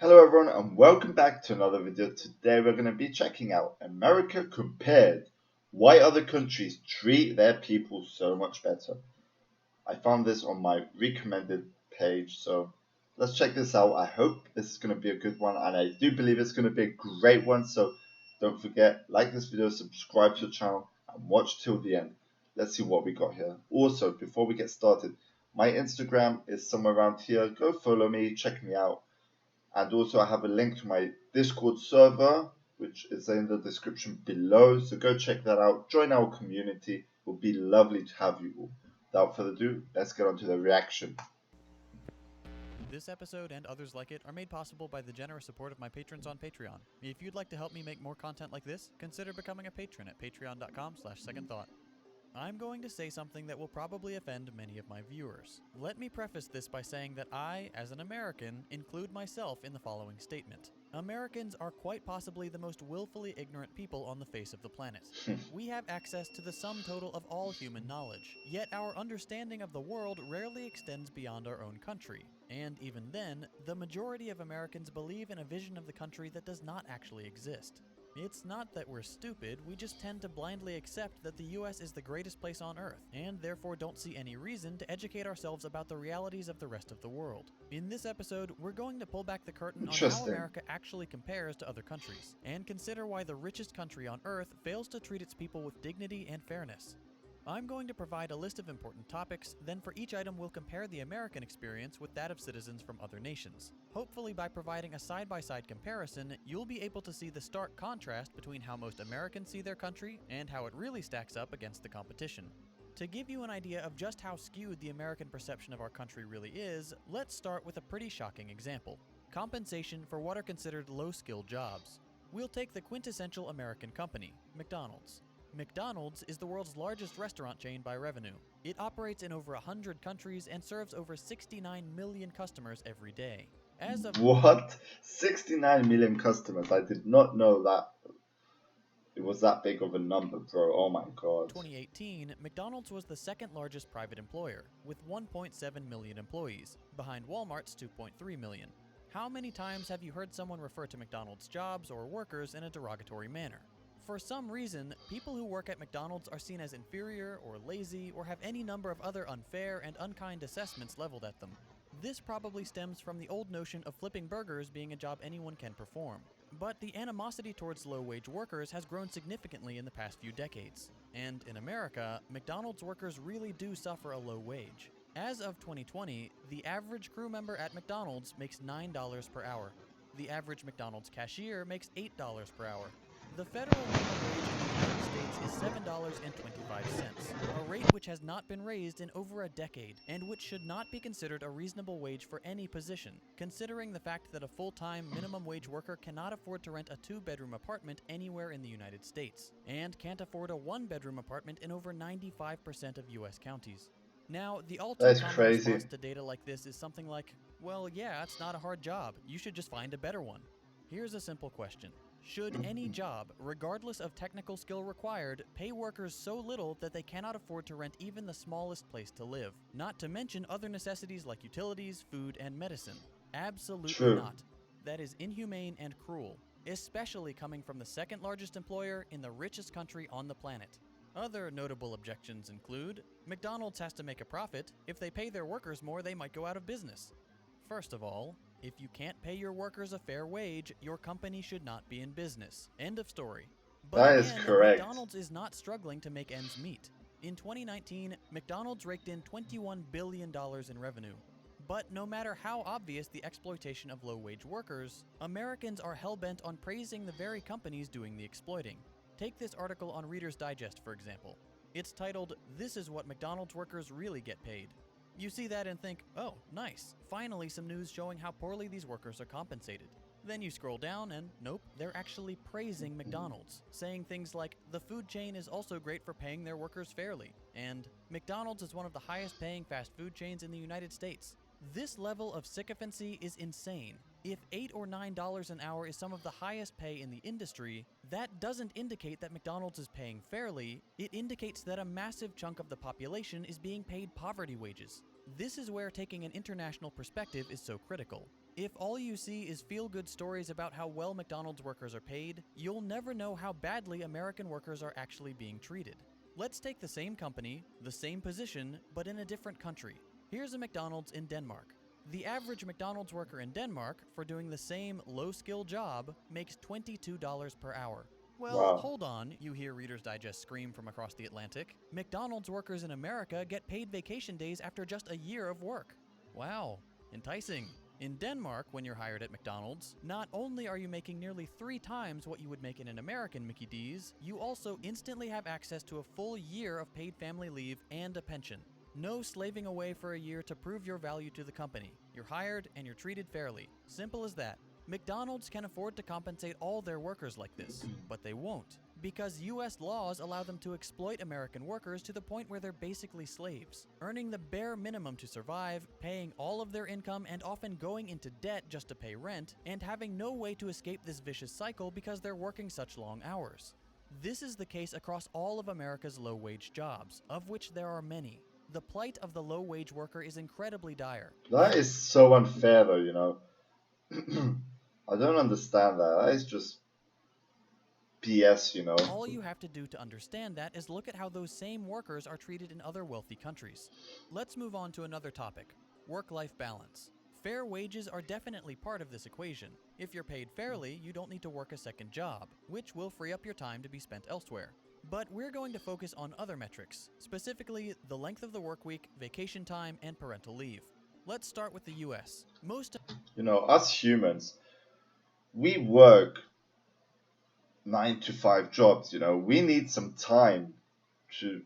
Hello everyone and welcome back to another video. Today we're going to be checking out America compared. Why other countries treat their people so much better. I found this on my recommended page, so let's check this out. I hope this is going to be a good one and I do believe it's going to be a great one, so don't forget, like this video, subscribe to the channel and watch till the end. Let's see what we got here. Also, before we get started, my Instagram is somewhere around here. Go follow me, check me out. And also I have a link to my Discord server, which is in the description below. So go check that out. Join our community. It would be lovely to have you all. Without further ado, let's get on to the reaction. This episode and others like it are made possible by the generous support of my patrons on Patreon. If you'd like to help me make more content like this, consider becoming a patron at patreon.com/secondthought. I'm going to say something that will probably offend many of my viewers. Let me preface this by saying that I, as an American, include myself in the following statement. Americans are quite possibly the most willfully ignorant people on the face of the planet. We have access to the sum total of all human knowledge, yet our understanding of the world rarely extends beyond our own country. And even then, the majority of Americans believe in a vision of the country that does not actually exist. It's not that we're stupid, we just tend to blindly accept that the US is the greatest place on Earth, and therefore don't see any reason to educate ourselves about the realities of the rest of the world. In this episode, we're going to pull back the curtain on how America actually compares to other countries, and consider why the richest country on Earth fails to treat its people with dignity and fairness. I'm going to provide a list of important topics, then for each item we'll compare the American experience with that of citizens from other nations. Hopefully by providing a side-by-side comparison, you'll be able to see the stark contrast between how most Americans see their country and how it really stacks up against the competition. To give you an idea of just how skewed the American perception of our country really is, let's start with a pretty shocking example. Compensation for what are considered low-skilled jobs. We'll take the quintessential American company, McDonald's. McDonald's is the world's largest restaurant chain by revenue. It operates in over 100 countries and serves over 69 million customers every day. As of What? 69 million customers. I did not know that it was that big of a number, bro. Oh my god. 2018, McDonald's was the second largest private employer, with 1.7 million employees, behind Walmart's 2.3 million. How many times have you heard someone refer to McDonald's jobs or workers in a derogatory manner? For some reason, people who work at McDonald's are seen as inferior or lazy or have any number of other unfair and unkind assessments leveled at them. This probably stems from the old notion of flipping burgers being a job anyone can perform. But the animosity towards low-wage workers has grown significantly in the past few decades. And in America, McDonald's workers really do suffer a low wage. As of 2020, the average crew member at McDonald's makes $9 per hour. The average McDonald's cashier makes $8 per hour. The federal minimum wage in the United States is $7.25, a rate which has not been raised in over a decade, and which should not be considered a reasonable wage for any position, considering the fact that a full-time minimum wage worker cannot afford to rent a two-bedroom apartment anywhere in the United States, and can't afford a one-bedroom apartment in over 95% of US counties. Now, the all-too-common response to data like this is something like, well, yeah, it's not a hard job, you should just find a better one. Here's a simple question. Should any job, regardless of technical skill required, pay workers so little that they cannot afford to rent even the smallest place to live? Not to mention other necessities like utilities, food, and medicine. Absolutely not. That is inhumane and cruel, especially coming from the second largest employer in the richest country on the planet. Other notable objections include, McDonald's has to make a profit. If they pay their workers more, they might go out of business. First of all, if you can't pay your workers a fair wage, your company should not be in business. End of story. But that again, is correct. McDonald's is not struggling to make ends meet. In 2019, McDonald's raked in $21 billion in revenue. But no matter how obvious the exploitation of low-wage workers, Americans are hell-bent on praising the very companies doing the exploiting. Take this article on Reader's Digest, for example. It's titled, "This is what McDonald's workers really get paid." You see that and think, oh, nice, finally some news showing how poorly these workers are compensated. Then you scroll down and nope, they're actually praising McDonald's, saying things like, the food chain is also great for paying their workers fairly, and McDonald's is one of the highest paying fast food chains in the United States. This level of sycophancy is insane. If $8 or $9 an hour is some of the highest pay in the industry, that doesn't indicate that McDonald's is paying fairly, it indicates that a massive chunk of the population is being paid poverty wages. This is where taking an international perspective is so critical. If all you see is feel-good stories about how well McDonald's workers are paid, you'll never know how badly American workers are actually being treated. Let's take the same company, the same position, but in a different country. Here's a McDonald's in Denmark. The average McDonald's worker in Denmark, for doing the same low-skill job, makes $22 per hour. Well, Wow. hold on, you hear Reader's Digest scream from across the Atlantic. McDonald's workers in America get paid vacation days after just a year of work. Wow, enticing. In Denmark, when you're hired at McDonald's, not only are you making nearly 3 times what you would make in an American Mickey D's, you also instantly have access to a full year of paid family leave and a pension. No slaving away for a year to prove your value to the company. You're hired and you're treated fairly. Simple as that. McDonald's can afford to compensate all their workers like this, but they won't, because US laws allow them to exploit American workers to the point where they're basically slaves, earning the bare minimum to survive, paying all of their income and often going into debt just to pay rent, and having no way to escape this vicious cycle because they're working such long hours. This is the case across all of America's low-wage jobs, of which there are many. The plight of the low-wage worker is incredibly dire. That is so unfair, though, you know. I don't understand that. That is just BS, you know. All you have to do to understand that is look at how those same workers are treated in other wealthy countries. Let's move on to another topic, work-life balance. Fair wages are definitely part of this equation. If you're paid fairly, you don't need to work a second job, which will free up your time to be spent elsewhere. But we're going to focus on other metrics, specifically the length of the work week, vacation time, and parental leave. Let's start with the US. You know, us humans, we work 9 to 5 jobs, you know. We need some time to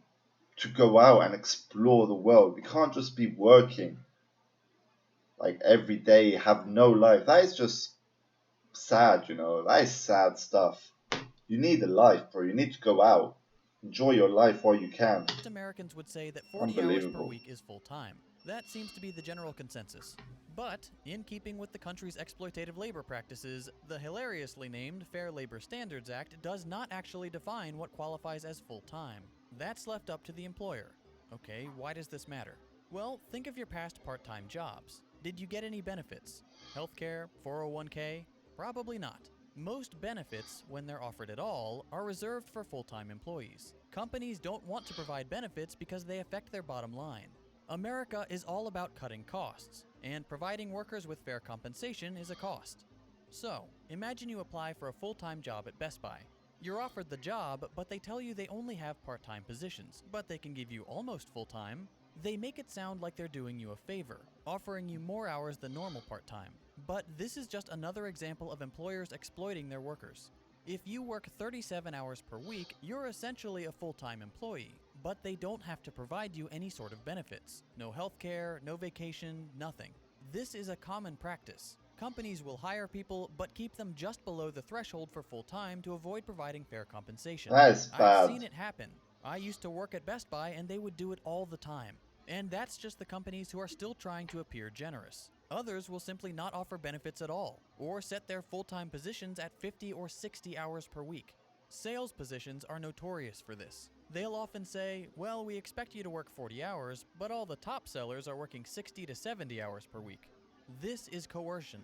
go out and explore the world. We can't just be working like every day, have no life. That is just sad, you know. That is sad stuff. You need a life, bro. You need to go out. Enjoy your life while you can. Americans would say that 40 hours per Unbelievable. week is full-time. That seems to be the general consensus. But, in keeping with the country's exploitative labor practices, the hilariously named Fair Labor Standards Act does not actually define what qualifies as full-time. That's left up to the employer. Okay, why does this matter? Well, think of your past part-time jobs. Did you get any benefits? Healthcare, 401k? Probably not. Most benefits, when they're offered at all, are reserved for full-time employees. Companies don't want to provide benefits because they affect their bottom line. America is all about cutting costs, and providing workers with fair compensation is a cost. So, imagine you apply for a full-time job at Best Buy. You're offered the job, but they tell you they only have part-time positions, but they can give you almost full-time. They make it sound like they're doing you a favor, offering you more hours than normal part-time. But this is just another example of employers exploiting their workers. If you work 37 hours per week, you're essentially a full-time employee, but they don't have to provide you any sort of benefits. No healthcare, no vacation, nothing. This is a common practice. Companies will hire people, but keep them just below the threshold for full-time to avoid providing fair compensation. That is I've bad. seen it happen. I used to work at Best Buy and they would do it all the time. And that's just the companies who are still trying to appear generous. Others will simply not offer benefits at all, or set their full-time positions at 50 or 60 hours per week. Sales positions are notorious for this. They'll often say, well, we expect you to work 40 hours, but all the top sellers are working 60 to 70 hours per week. This is coercion.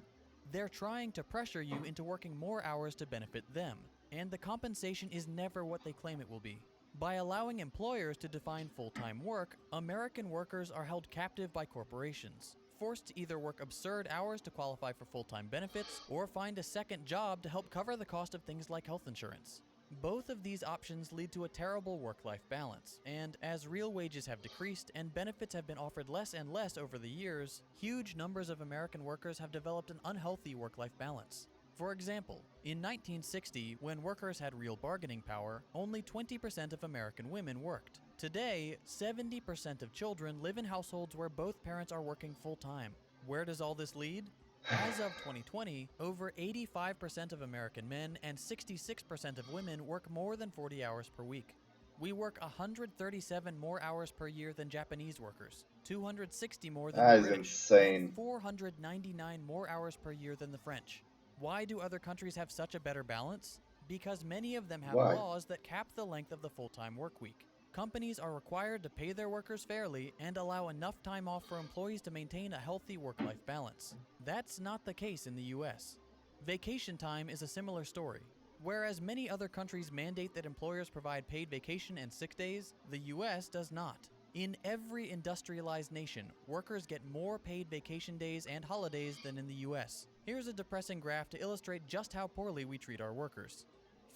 They're trying to pressure you into working more hours to benefit them, and the compensation is never what they claim it will be. By allowing employers to define full-time work, American workers are held captive by corporations, forced to either work absurd hours to qualify for full-time benefits or find a second job to help cover the cost of things like health insurance. Both of these options lead to a terrible work-life balance, and as real wages have decreased and benefits have been offered less and less over the years, huge numbers of American workers have developed an unhealthy work-life balance. For example, in 1960, when workers had real bargaining power, only 20% of American women worked. Today, 70% of children live in households where both parents are working full-time. Where does all this lead? As of 2020, over 85% of American men and 66% of women work more than 40 hours per week. We work 137 more hours per year than Japanese workers, 260 more than That the is British, insane. and 499 more hours per year than the French. Why do other countries have such a better balance? Because many of them have Why? laws that cap the length of the full-time work week. Companies are required to pay their workers fairly and allow enough time off for employees to maintain a healthy work-life balance. That's not the case in the US. Vacation time is a similar story. Whereas many other countries mandate that employers provide paid vacation and sick days, the US does not. In every industrialized nation, workers get more paid vacation days and holidays than in the US. Here's a depressing graph to illustrate just how poorly we treat our workers.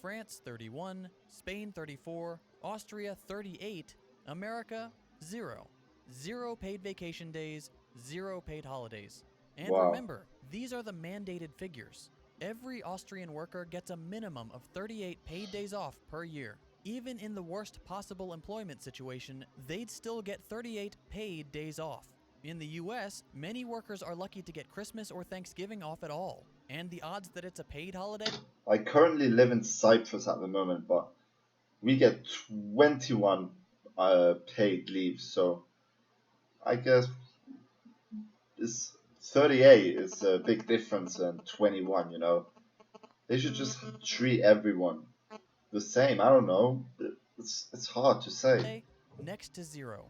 France 31, Spain 34, Austria 38, America 0. 0 paid vacation days, 0 paid holidays. And Wow. remember, these are the mandated figures. Every Austrian worker gets a minimum of 38 paid days off per year. Even in the worst possible employment situation, they'd still get 38 paid days off. In the US, many workers are lucky to get Christmas or Thanksgiving off at all, and the odds that it's a paid holiday. I currently live in Cyprus at the moment, but we get 21 paid leave. So I guess it's 38 is a big difference than 21, you know. They should just treat everyone the same. I don't know. It's hard to say. Next to 0.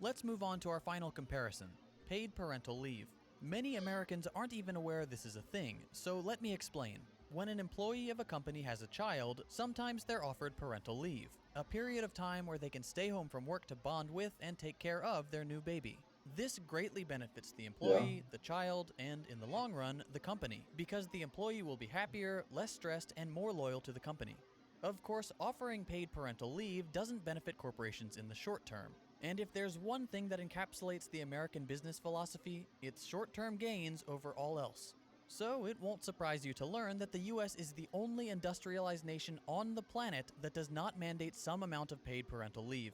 Let's move on to our final comparison, paid parental leave. Many Americans aren't even aware this is a thing, so let me explain. When an employee of a company has a child, sometimes they're offered parental leave, a period of time where they can stay home from work to bond with and take care of their new baby. This greatly benefits the Yeah. employee, the child, and in the long run, the company, because the employee will be happier, less stressed, and more loyal to the company. Of course, offering paid parental leave doesn't benefit corporations in the short term. And if there's one thing that encapsulates the American business philosophy, it's short-term gains over all else. So it won't surprise you to learn that the US is the only industrialized nation on the planet that does not mandate some amount of paid parental leave.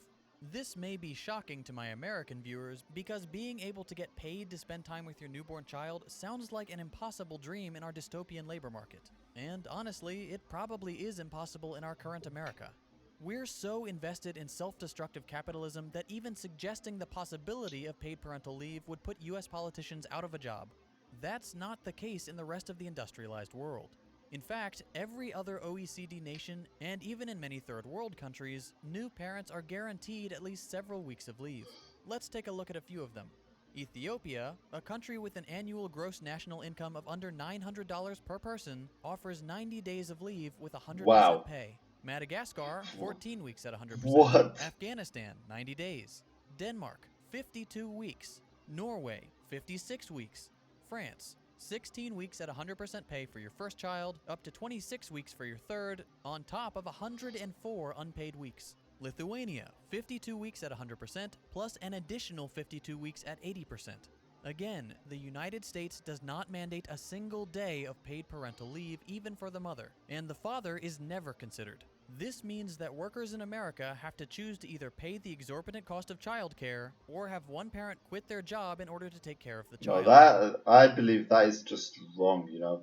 This may be shocking to my American viewers because being able to get paid to spend time with your newborn child sounds like an impossible dream in our dystopian labor market. And honestly, it probably is impossible in our current America. We're so invested in self-destructive capitalism that even suggesting the possibility of paid parental leave would put US politicians out of a job. That's not the case in the rest of the industrialized world. In fact, every other OECD nation, and even in many third world countries, new parents are guaranteed at least several weeks of leave. Let's take a look at a few of them. Ethiopia, a country with an annual gross national income of under $900 per person, offers 90 days of leave with 100% Wow. pay. Madagascar, 14 weeks at 100%. What? Afghanistan, 90 days. Denmark, 52 weeks. Norway, 56 weeks. France, 16 weeks at 100% pay for your first child, up to 26 weeks for your third, on top of 104 unpaid weeks. Lithuania, 52 weeks at 100%, plus an additional 52 weeks at 80%. Again, the United States does not mandate a single day of paid parental leave even for the mother, and the father is never considered. This means that workers in America have to choose to either pay the exorbitant cost of childcare or have one parent quit their job in order to take care of the No, child. that I believe that is just wrong, you know.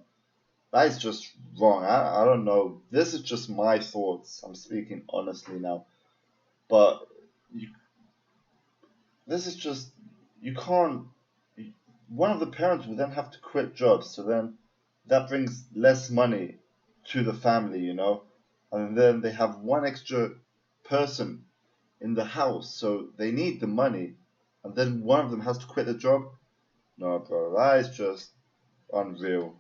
That is just wrong. I don't know. This is just my thoughts. I'm speaking honestly now. But you, this is just, you can't. One of the parents will then have to quit jobs, so then that brings less money to the family, you know. And then they have one extra person in the house, so they need the money. And then one of them has to quit the job. No, bro, that is just unreal.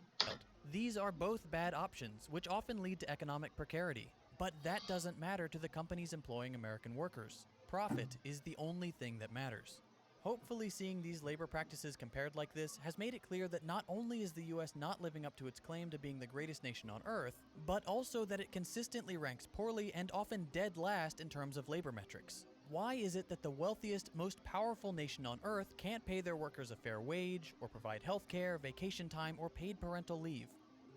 These are both bad options, which often lead to economic precarity. But that doesn't matter to the companies employing American workers. Profit is the only thing that matters. Hopefully, seeing these labor practices compared like this has made it clear that not only is the US not living up to its claim to being the greatest nation on earth, but also that it consistently ranks poorly and often dead last in terms of labor metrics. Why is it that the wealthiest, most powerful nation on earth can't pay their workers a fair wage, or provide healthcare, vacation time, or paid parental leave?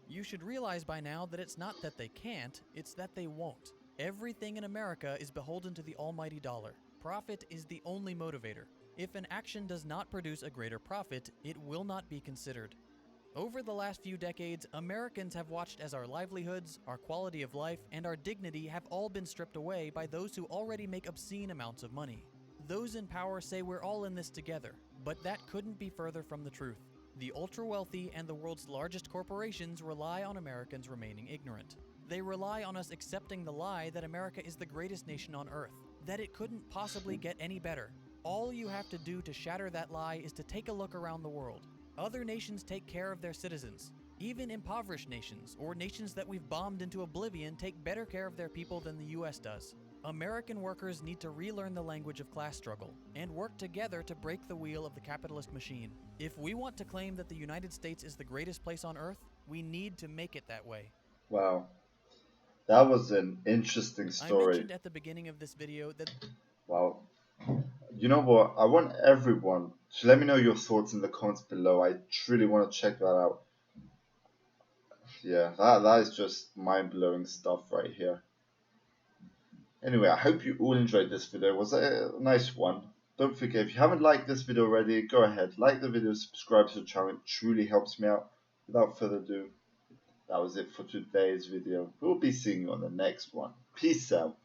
You should realize by now that it's not that they can't, it's that they won't. Everything in America is beholden to the almighty dollar. Profit is the only motivator. If an action does not produce a greater profit, it will not be considered. Over the last few decades, Americans have watched as our livelihoods, our quality of life, and our dignity have all been stripped away by those who already make obscene amounts of money. Those in power say we're all in this together, but that couldn't be further from the truth. The ultra-wealthy and the world's largest corporations rely on Americans remaining ignorant. They rely on us accepting the lie that America is the greatest nation on earth. that it couldn't possibly get any better. All you have to do to shatter that lie is to take a look around the world. Other nations take care of their citizens. Even impoverished nations, or nations that we've bombed into oblivion, take better care of their people than the US does. American workers need to relearn the language of class struggle and work together to break the wheel of the capitalist machine. If we want to claim that the United States is the greatest place on earth, we need to make it that way. Wow, that was an interesting I story. mentioned at the beginning of this video that Wow. You know what? I want everyone to let me know your thoughts in the comments below. I truly want to check that out. Yeah, that is just mind-blowing stuff right here. Anyway, I hope you all enjoyed this video. It was a nice one. Don't forget, if you haven't liked this video already, go ahead, like the video, subscribe to the channel. It truly helps me out. Without further ado, that was it for today's video. We'll be seeing you on the next one. Peace out.